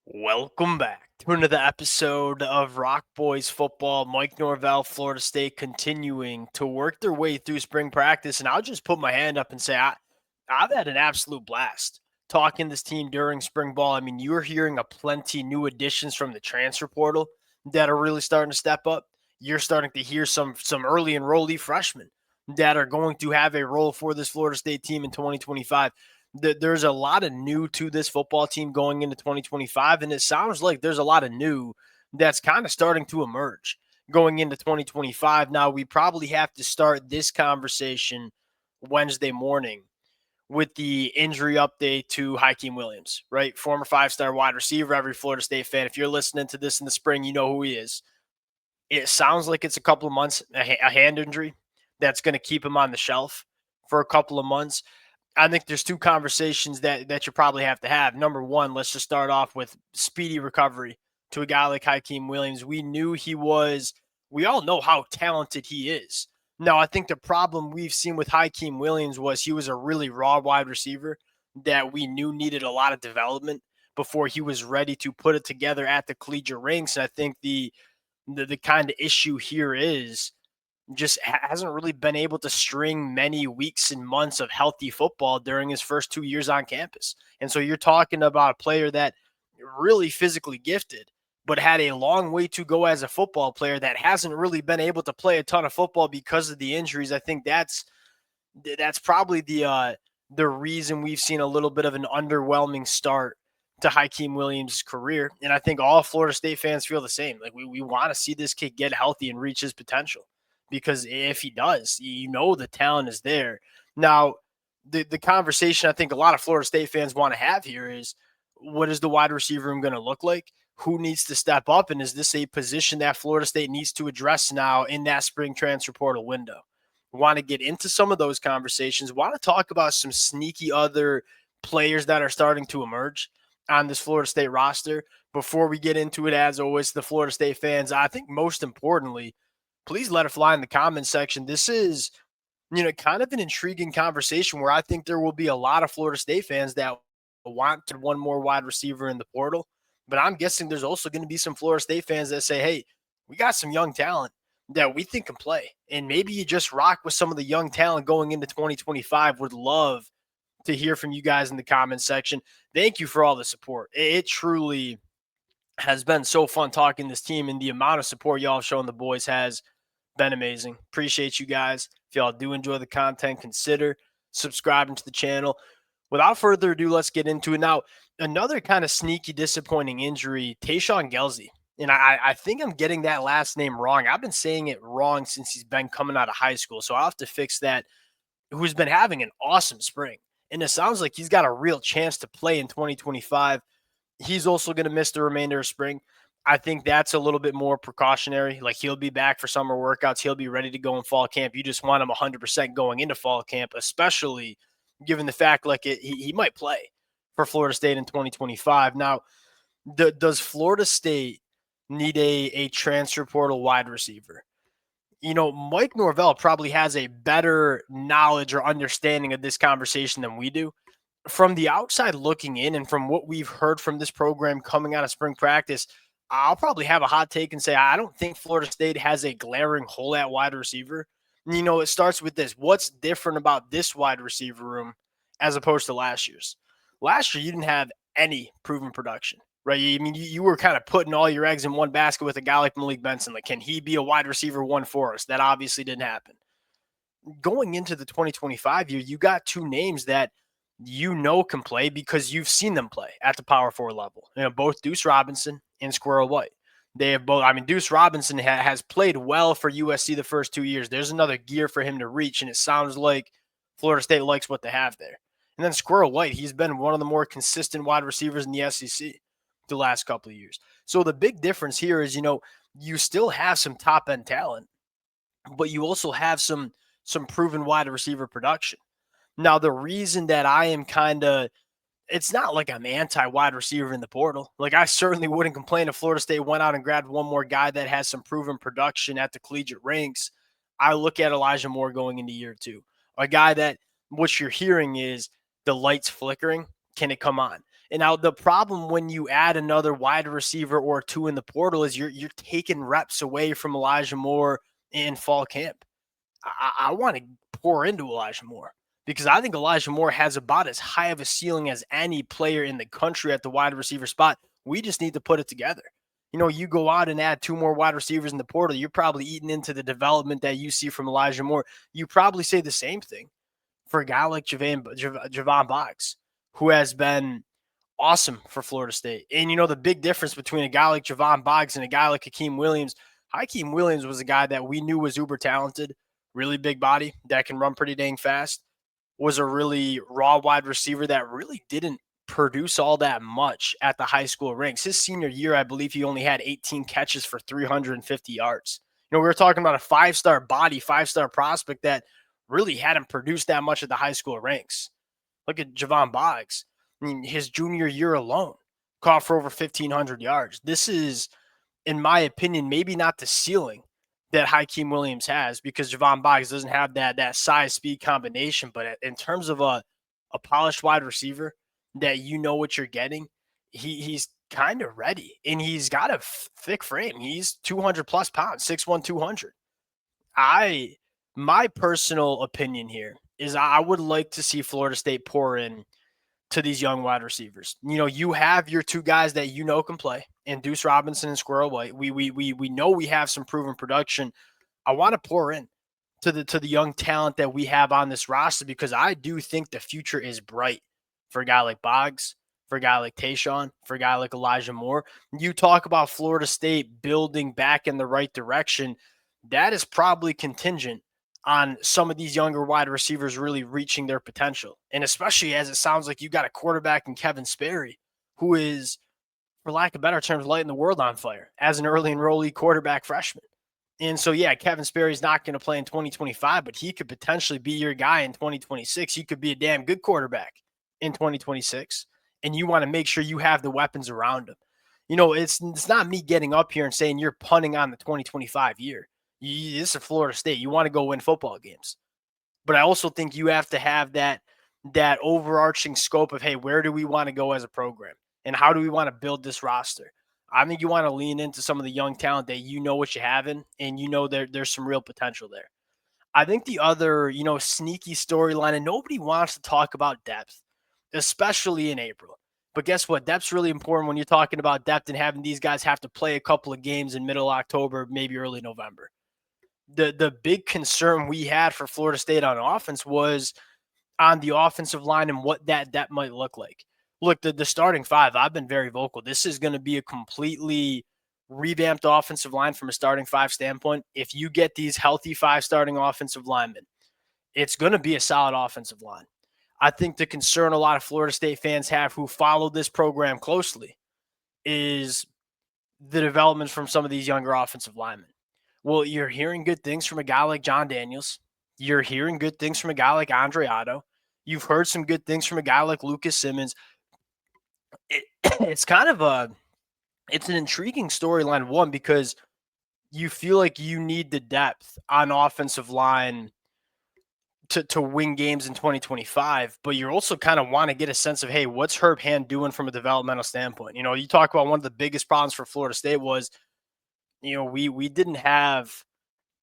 Welcome back to another episode of Rock Boys Football. Mike Norvell, Florida State, continuing to work their way through spring practice. And I'll just put my hand up and say I've had an absolute blast talking this team during spring ball. I mean, you're hearing a plenty new additions from the transfer portal that are really starting to step up. You're starting to hear some early enrollee freshmen that are going to have a role for this Florida State team in 2025. There's a lot of new to this football team going into 2025, and it sounds like there's a lot of new that's kind of starting to emerge going into 2025. Now, we probably have to start this conversation Wednesday morning with the injury update to Hykeem Williams, right? Former five-star wide receiver, every Florida State fan. If you're listening to this in the spring, you know who he is. It sounds like it's a couple of months, a hand injury that's going to keep him on the shelf for a couple of months. I think there's two conversations that you probably have to have. Number one, let's just start off with speedy recovery to a guy like Hykeem Williams. We all know how talented he is. Now, I think the problem we've seen with Hykeem Williams was he was a really raw wide receiver that we knew needed a lot of development before he was ready to put it together at the collegiate ranks. And I think the kind of issue here is just hasn't really been able to string many weeks and months of healthy football during his first 2 years on campus. And so you're talking about a player that really physically gifted, but had a long way to go as a football player that hasn't really been able to play a ton of football because of the injuries. I think that's probably the reason we've seen a little bit of an underwhelming start to Hykeem Williams' career. And I think all Florida State fans feel the same. Like we want to see this kid get healthy and reach his potential, because if he does, you know the talent is there. Now, the conversation I think a lot of Florida State fans want to have here is, what is the wide receiver room going to look like? Who needs to step up? And is this a position that Florida State needs to address now in that spring transfer portal window? Want to get into some of those conversations. Want to talk about some sneaky other players that are starting to emerge on this Florida State roster. Before we get into it, as always, the Florida State fans, I think most importantly, please let it fly in the comments section. This is, kind of an intriguing conversation where I think there will be a lot of Florida State fans that want one more wide receiver in the portal. But I'm guessing there's also going to be some Florida State fans that say, hey, we got some young talent that we think can play. And maybe you just rock with some of the young talent going into 2025. Would love to hear from you guys in the comments section. Thank you for all the support. It truly has been so fun talking this team, and the amount of support y'all have shown the boys has been amazing. Appreciate you guys. If y'all do enjoy the content, consider subscribing to the channel. Without further ado, let's get into it. Now, another kind of sneaky, disappointing injury, Tayshawn Gelsey. And I think I'm getting that last name wrong. I've been saying it wrong since he's been coming out of high school, so I'll have to fix that. Who's been having an awesome spring. And it sounds like he's got a real chance to play in 2025. He's also going to miss the remainder of spring. I think that's a little bit more precautionary. Like, he'll be back for summer workouts. He'll be ready to go in fall camp. You just want him 100% going into fall camp, especially given the fact he might play for Florida State in 2025. Now, does Florida State need a transfer portal wide receiver? Mike Norvell probably has a better knowledge or understanding of this conversation than we do. From the outside looking in, and from what we've heard from this program coming out of spring practice, I'll probably have a hot take and say I don't think Florida State has a glaring hole at wide receiver. It starts with this. What's different about this wide receiver room as opposed to last year's? Last year, you didn't have any proven production, right? I mean, you were kind of putting all your eggs in one basket with a guy like Malik Benson. Like, can he be a wide receiver one for us? That obviously didn't happen. Going into the 2025 year, you got two names that can play because you've seen them play at the Power 4 level. Both Deuce Robinson and Squirrel White. They have both. I mean, Deuce Robinson has played well for USC the first 2 years. There's another gear for him to reach, and it sounds like Florida State likes what they have there. And then Squirrel White, he's been one of the more consistent wide receivers in the SEC the last couple of years. So the big difference here is, you still have some top-end talent, but you also have some proven wide receiver production. Now, the reason that I am it's not like I'm anti-wide receiver in the portal. Like, I certainly wouldn't complain if Florida State went out and grabbed one more guy that has some proven production at the collegiate ranks. I look at Elijah Moore going into year two. A guy that what you're hearing is the lights flickering. Can it come on? And now the problem when you add another wide receiver or two in the portal is you're taking reps away from Elijah Moore in fall camp. I want to pour into Elijah Moore because I think Elijah Moore has about as high of a ceiling as any player in the country at the wide receiver spot. We just need to put it together. You go out and add two more wide receivers in the portal, you're probably eating into the development that you see from Elijah Moore. You probably say the same thing for a guy like Javon Boggs, who has been awesome for Florida State. And the big difference between a guy like Javon Boggs and a guy like Hykeem Williams, Hykeem Williams was a guy that we knew was uber talented, really big body that can run pretty dang fast, was a really raw wide receiver that really didn't produce all that much at the high school ranks. His senior year, I believe he only had 18 catches for 350 yards. We were talking about a five-star body, five-star prospect that really hadn't produced that much at the high school ranks. Look at Javon Boggs. I mean, his junior year alone caught for over 1,500 yards. This is, in my opinion, maybe not the ceiling that Hykeem Williams has because Javon Boggs doesn't have that size speed combination. But in terms of a polished wide receiver that you know what you're getting, he's kind of ready. And he's got a thick frame. He's 200 plus pounds, 6'1", 200. My personal opinion here is I would like to see Florida State pour in to these young wide receivers. You have your two guys that can play, and Deuce Robinson and Squirrel White. We know we have some proven production. I want to pour in to the young talent that we have on this roster because I do think the future is bright for a guy like Boggs, for a guy like Tayshawn, for a guy like Elijah Moore. You talk about Florida State building back in the right direction. That is probably contingent on some of these younger wide receivers really reaching their potential. And especially as it sounds like you got a quarterback in Kevin Sperry, who is, for lack of better terms, lighting the world on fire as an early enrollee quarterback freshman. And so, yeah, Kevin Sperry's not going to play in 2025, but he could potentially be your guy in 2026. He could be a damn good quarterback in 2026. And you want to make sure you have the weapons around him. It's not me getting up here and saying you're punting on the 2025 year. This is Florida State. You want to go win football games. But I also think you have to have that overarching scope of, hey, where do we want to go as a program? And how do we want to build this roster? I think you want to lean into some of the young talent that what you have in, and there's some real potential there. I think the other, sneaky storyline, and nobody wants to talk about depth, especially in April. But guess what? Depth's really important when you're talking about depth and having these guys have to play a couple of games in middle October, maybe early November. The big concern we had for Florida State on offense was on the offensive line and what that depth might look like. Look, the starting five, I've been very vocal. This is going to be a completely revamped offensive line from a starting five standpoint. If you get these healthy five starting offensive linemen, it's going to be a solid offensive line. I think the concern a lot of Florida State fans have who follow this program closely is the developments from some of these younger offensive linemen. Well, you're hearing good things from a guy like John Daniels. You're hearing good things from a guy like Andre Otto. You've heard some good things from a guy like Lucas Simmons. It's kind of it's an intriguing storyline, one, because you feel like you need the depth on offensive line to win games in 2025, but you also kind of want to get a sense of, hey, what's Herb Hand doing from a developmental standpoint? You talk about one of the biggest problems for Florida State was, we didn't have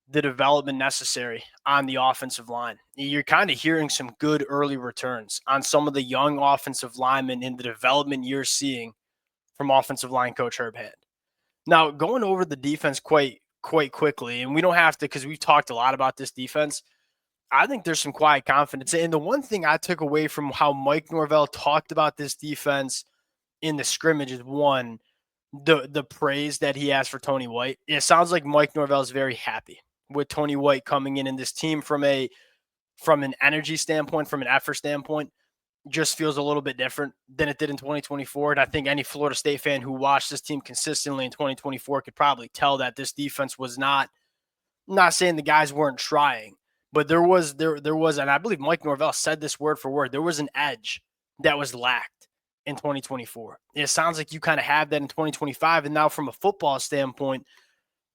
the development necessary on the offensive line. You're kind of hearing some good early returns on some of the young offensive linemen in the development you're seeing from offensive line coach Herb Hand. Now, going over the defense quite quickly, and we don't have to because we've talked a lot about this defense. I think there's some quiet confidence. And the one thing I took away from how Mike Norvell talked about this defense in the scrimmage is, one, the praise that he has for Tony White. It sounds like Mike Norvell is very happy with Tony White coming in this team from an energy standpoint, from an effort standpoint, just feels a little bit different than it did in 2024. And I think any Florida State fan who watched this team consistently in 2024 could probably tell that this defense was not saying the guys weren't trying, but there was, and I believe Mike Norvell said this word for word, there was an edge that was lacked in 2024. It sounds like you kind of have that in 2025. And now from a football standpoint,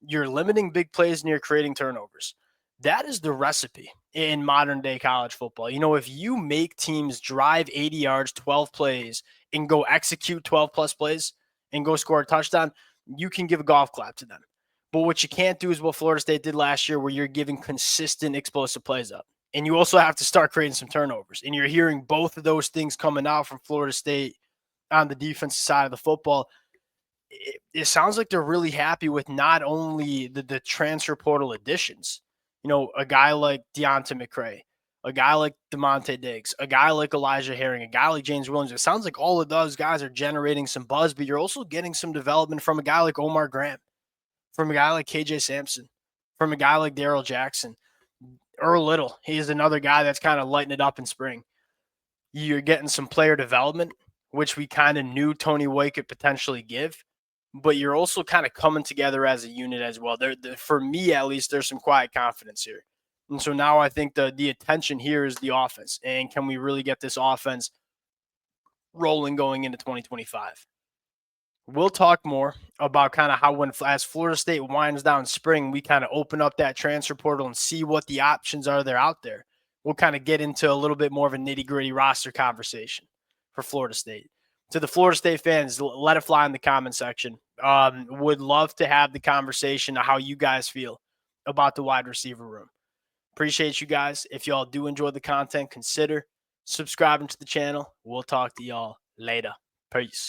you're limiting big plays and you're creating turnovers. That is the recipe in modern day college football. If you make teams drive 80 yards, 12 plays, and go execute 12 plus plays and go score a touchdown, you can give a golf clap to them. But what you can't do is what Florida State did last year, where you're giving consistent explosive plays up. And you also have to start creating some turnovers. And you're hearing both of those things coming out from Florida State on the defensive side of the football. It sounds like they're really happy with not only the transfer portal additions, a guy like Deonta McCray, a guy like DeMonte Diggs, a guy like Elijah Herring, a guy like James Williams. It sounds like all of those guys are generating some buzz, but you're also getting some development from a guy like Omar Graham, from a guy like KJ Sampson, from a guy like Darrell Jackson. Earl Little, he's another guy that's kind of lighting it up in spring. You're getting some player development, which we kind of knew Tony White could potentially give, but you're also kind of coming together as a unit as well. For me, at least, there's some quiet confidence here. And so now I think the attention here is the offense. And can we really get this offense rolling going into 2025? We'll talk more about kind of how as Florida State winds down spring, we kind of open up that transfer portal and see what the options are there out there. We'll kind of get into a little bit more of a nitty-gritty roster conversation for Florida State. To the Florida State fans, let it fly in the comment section. Would love to have the conversation of how you guys feel about the wide receiver room. Appreciate you guys. If y'all do enjoy the content, consider subscribing to the channel. We'll talk to y'all later. Peace.